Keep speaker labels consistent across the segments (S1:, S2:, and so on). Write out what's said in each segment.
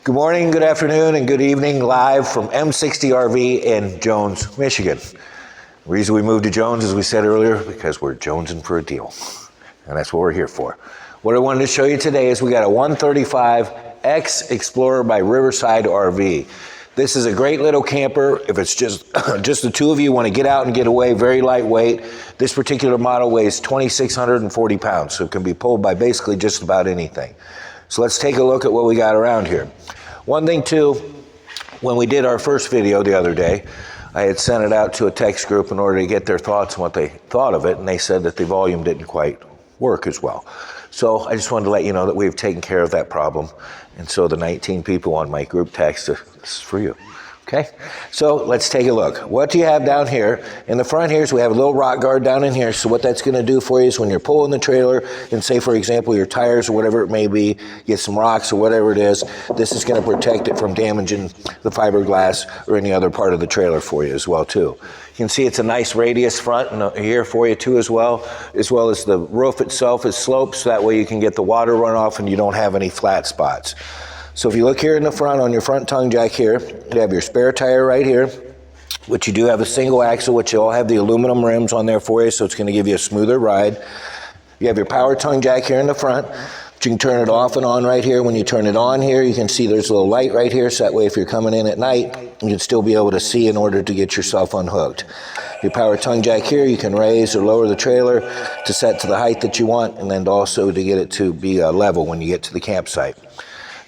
S1: Good morning, good afternoon, and good evening, live from M60 RV in Jones, Michigan. The reason we moved to Jones, as we said earlier, because we're jonesing for a deal. And that's what we're here for. What I wanted to show you today is we got a 135 Xplorer by Riverside RV. This is a great little camper. If it's just the two of you want to get out and get away, very lightweight. This particular model weighs 2,640 pounds, so it can be pulled by basically just about anything. So let's take a look at what we got around here. One thing too, when we did our first video the other day, I had sent it out to a text group in order to get their thoughts on what they thought of it, and they said that the volume didn't quite work as well. So I just wanted to let you know that we've taken care of that problem. And so the 19 people on my group text, this is for you. Okay, so let's take a look. What do you have down here? In the front here is we have a little rock guard down in here. So what that's going to do for you is when you're pulling the trailer and say, for example, your tires or whatever it may be, get some rocks or whatever it is, this is going to protect it from damaging the fiberglass or any other part of the trailer for you as well too. You can see it's a nice radius front here for you too as well as the roof itself is sloped, so that way you can get the water runoff and you don't have any flat spots. So if you look here in the front, on your front tongue jack here, you have your spare tire right here, which you do have a single axle, which all have the aluminum rims on there for you, so it's going to give you a smoother ride. You have your power tongue jack here in the front, but you can turn it off and on right here. When you turn it on here, you can see there's a little light right here, so that way if you're coming in at night, you can still be able to see in order to get yourself unhooked. Your power tongue jack here, you can raise or lower the trailer to set to the height that you want, and then also to get it to be level when you get to the campsite.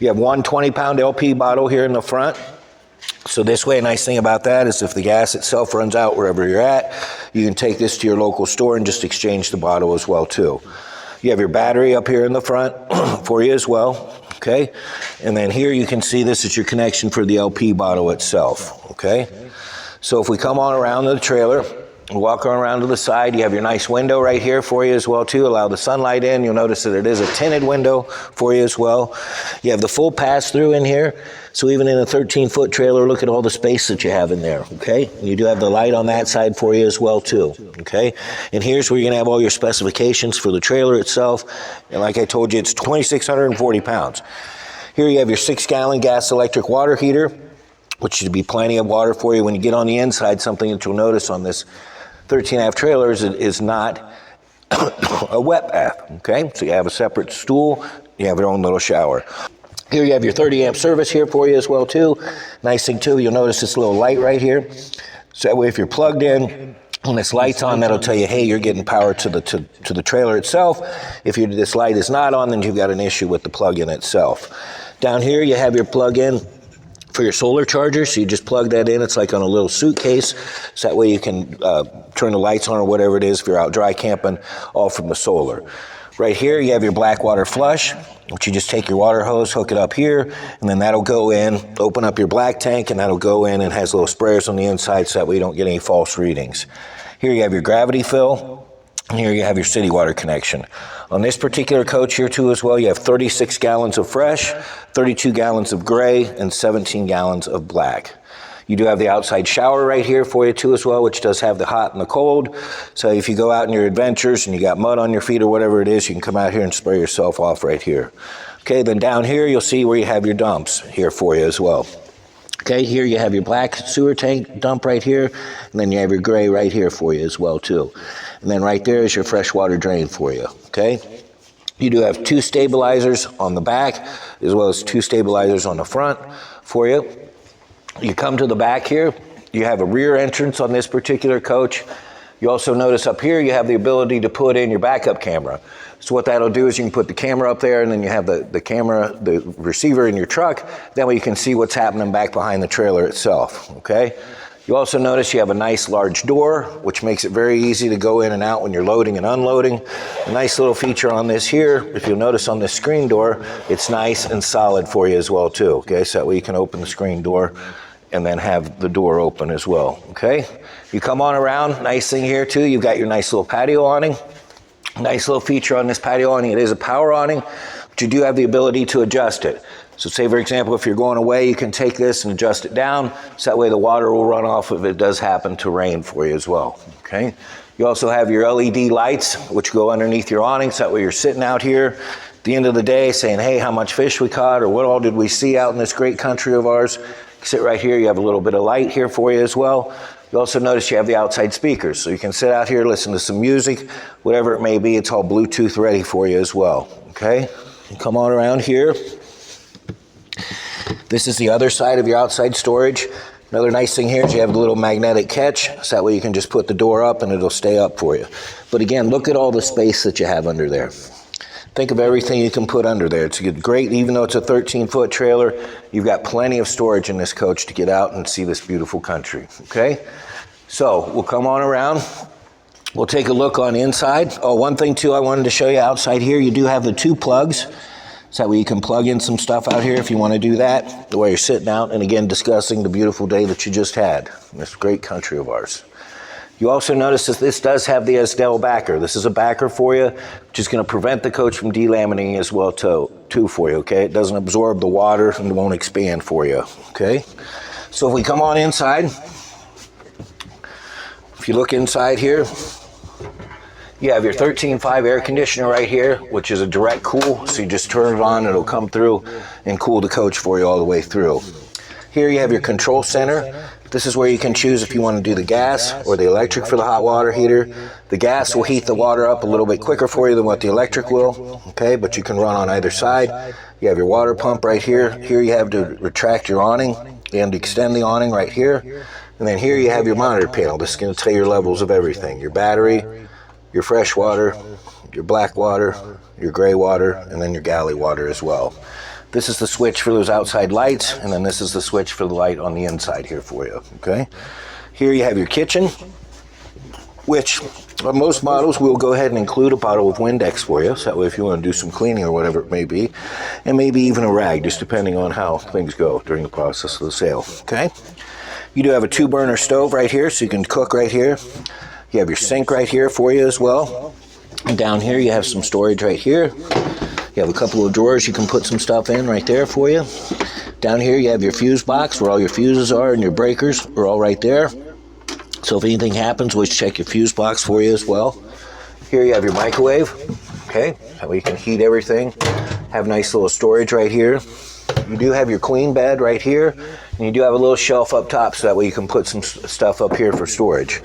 S1: You have one 20-pound LP bottle here in the front. So this way, a nice thing about that is if the gas itself runs out wherever you're at, you can take this to your local store and just exchange the bottle as well too. You have your battery up here in the front for you as well, okay? And then here you can see this is your connection for the LP bottle itself, okay? So if we come on around the trailer, walk around to the side, you have your nice window right here for you as well too. Allow the sunlight in. You'll notice that it is a tinted window for you as well. You have the full pass-through in here. So even in a 13-foot trailer, look at all the space that you have in there, okay? And you do have the light on that side for you as well too, okay? And here's where you're gonna have all your specifications for the trailer itself. And like I told you, it's 2,640 pounds. Here you have your 6-gallon gas electric water heater, which should be plenty of water for you. When you get on the inside, something that you'll notice on this 13.5 trailers is not a wet bath, okay? So you have a separate stool, you have your own little shower. Here you have your 30-amp service here for you as well too. Nice thing too, you'll notice this little light right here. So that way if you're plugged in, when this light's on, that'll tell you, hey, you're getting power to the trailer itself. If this light is not on, then you've got an issue with the plug-in itself. Down here you have your plug-in for your solar charger, so you just plug that in. It's like on a little suitcase, so that way you can turn the lights on or whatever it is if you're out dry camping, all from the solar. Right here you have your black water flush, which you just take your water hose, hook it up here, and then that'll go in, open up your black tank, and that'll go in and has little sprayers on the inside so that way you don't get any false readings. Here you have your gravity fill, and here you have your city water connection. On this particular coach here too as well, you have 36 gallons of fresh, 32 gallons of gray, and 17 gallons of black. You do have the outside shower right here for you too as well, which does have the hot and the cold. So if you go out in your adventures and you got mud on your feet or whatever it is, you can come out here and spray yourself off right here. Okay, then down here you'll see where you have your dumps here for you as well. Okay, here you have your black sewer tank dump right here, and then you have your gray right here for you as well too. And then right there is your freshwater drain for you, okay? You do have 2 stabilizers on the back, as well as 2 stabilizers on the front for you. You come to the back here, you have a rear entrance on this particular coach. You also notice up here you have the ability to put in your backup camera. So what that'll do is you can put the camera up there, and then you have the camera, the receiver in your truck. That way you can see what's happening back behind the trailer itself, okay? You also notice you have a nice large door, which makes it very easy to go in and out when you're loading and unloading. A nice little feature on this here, if you'll notice on this screen door, it's nice and solid for you as well too, okay? So that way you can open the screen door and then have the door open as well, okay? You come on around, nice thing here too, you've got your nice little patio awning. Nice little feature on this patio awning, it is a power awning, but you do have the ability to adjust it. So say for example, if you're going away, you can take this and adjust it down, so that way the water will run off if it does happen to rain for you as well, okay? You also have your LED lights, which go underneath your awning, so that way you're sitting out here the end of the day saying, hey, how much fish we caught or what all did we see out in this great country of ours. You sit right here, you have a little bit of light here for you as well. You also notice you have the outside speakers, so you can sit out here, listen to some music, whatever it may be, it's all Bluetooth ready for you as well, okay? You come on around here. This is the other side of your outside storage. Another nice thing here is you have the little magnetic catch, so that way you can just put the door up and it'll stay up for you. But again, look at all the space that you have under there. Think of everything you can put under there. It's great, even though it's a 13-foot trailer, you've got plenty of storage in this coach to get out and see this beautiful country, okay? So we'll come on around. We'll take a look on inside. Oh, one thing too I wanted to show you outside here, you do have the 2 plugs. So that way you can plug in some stuff out here if you want to do that, the way you're sitting out and again discussing the beautiful day that you just had in this great country of ours. You also notice that this does have the Estelle backer. This is a backer for you, which is going to prevent the coach from delaminating as well too for you, okay? It doesn't absorb the water and it won't expand for you, okay? So if we come on inside, if you look inside here, you have your 13.5 air conditioner right here, which is a direct cool, so you just turn it on, it'll come through and cool the coach for you all the way through. Here you have your control center. This is where you can choose if you want to do the gas or the electric for the hot water heater. The gas will heat the water up a little bit quicker for you than what the electric will, okay, but you can run on either side. You have your water pump right here. Here you have to retract your awning and extend the awning right here. And then here you have your monitor panel. This is going to tell you your levels of everything. Your battery, your fresh water, your black water, your gray water, and then your galley water as well. This is the switch for those outside lights, and then this is the switch for the light on the inside here for you, okay? Here you have your kitchen, which on most models we'll go ahead and include a bottle of Windex for you, so that way if you want to do some cleaning or whatever it may be, and maybe even a rag, just depending on how things go during the process of the sale, okay? You do have a 2-burner stove right here, so you can cook right here. You have your sink right here for you as well. And down here you have some storage right here. You have a couple of drawers you can put some stuff in right there for you. Down here you have your fuse box where all your fuses are and your breakers are all right there. So if anything happens, we'll check your fuse box for you as well. Here you have your microwave, okay? That way you can heat everything. Have nice little storage right here. You do have your queen bed right here. And you do have a little shelf up top so that way you can put some stuff up here for storage.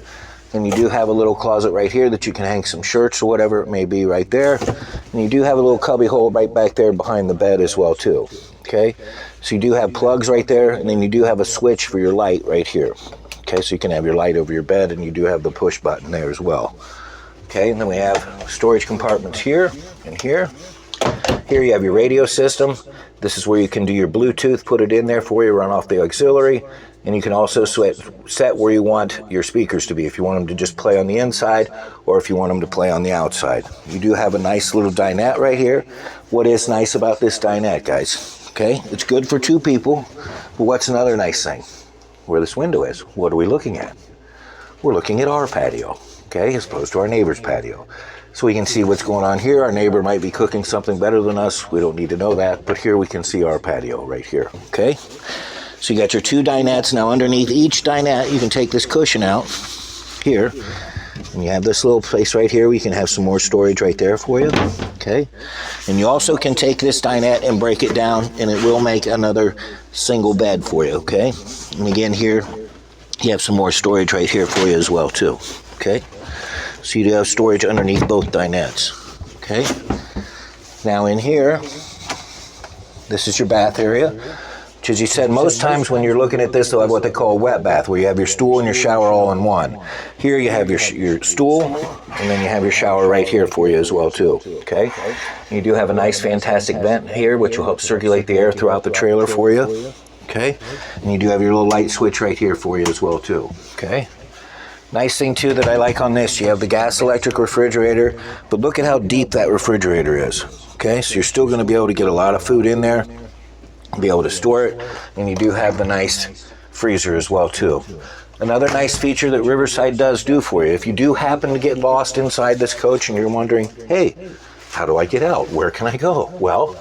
S1: And you do have a little closet right here that you can hang some shirts or whatever it may be right there. And you do have a little cubby hole right back there behind the bed as well too, okay? So you do have plugs right there, and then you do have a switch for your light right here. Okay, so you can have your light over your bed, and you do have the push button there as well. Okay, and then we have storage compartments here and here. Here you have your radio system. This is where you can do your Bluetooth, put it in there for you, run off the auxiliary. And you can also set where you want your speakers to be, if you want them to just play on the inside or if you want them to play on the outside. You do have a nice little dinette right here. What is nice about this dinette, guys? Okay, it's good for 2 people, but what's another nice thing? Where this window is, what are we looking at? We're looking at our patio, okay, as opposed to our neighbor's patio. So we can see what's going on here. Our neighbor might be cooking something better than us. We don't need to know that, but here we can see our patio right here, okay? So you got your 2 dinettes. Now underneath each dinette, you can take this cushion out here. And you have this little place right here. We can have some more storage right there for you. Okay. And you also can take this dinette and break it down, and it will make another single bed for you. Okay. And again here, you have some more storage right here for you as well too. Okay. So you do have storage underneath both dinettes. Okay. Now in here, this is your bath area. Which, as you said, most times when you're looking at this, they'll have what they call a wet bath, where you have your stool and your shower all in one. Here you have your stool, and then you have your shower right here for you as well, too. Okay? You do have a nice, fantastic vent here, which will help circulate the air throughout the trailer for you. Okay? And you do have your little light switch right here for you as well, too. Okay? Nice thing, too, that I like on this, you have the gas electric refrigerator, but look at how deep that refrigerator is. Okay? So you're still going to be able to get a lot of food in there, be able to store it, and you do have the nice freezer as well too. Another nice feature that Riverside does do for you, if you do happen to get lost inside this coach and you're wondering, hey, how do I get out? Where can I go? Well,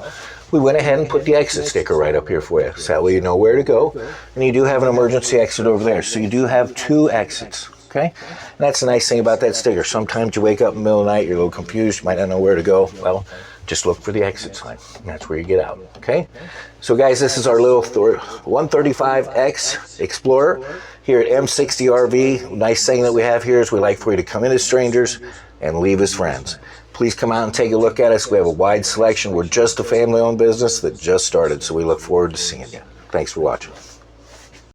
S1: we went ahead and put the exit sticker right up here for you, so that way you know where to go, and you do have an emergency exit over there, so you do have 2 exits. Okay, and that's the nice thing about that sticker. Sometimes you wake up in the middle of the night, you're a little confused, you might not know where to go. Well, just look for the exit sign. That's where you get out, okay? So guys, this is our little 135X Explorer here at M60 RV. Nice thing that we have here is we like for you to come in as strangers and leave as friends. Please come out and take a look at us. We have a wide selection. We're just a family-owned business that just started, so we look forward to seeing you. Thanks for watching.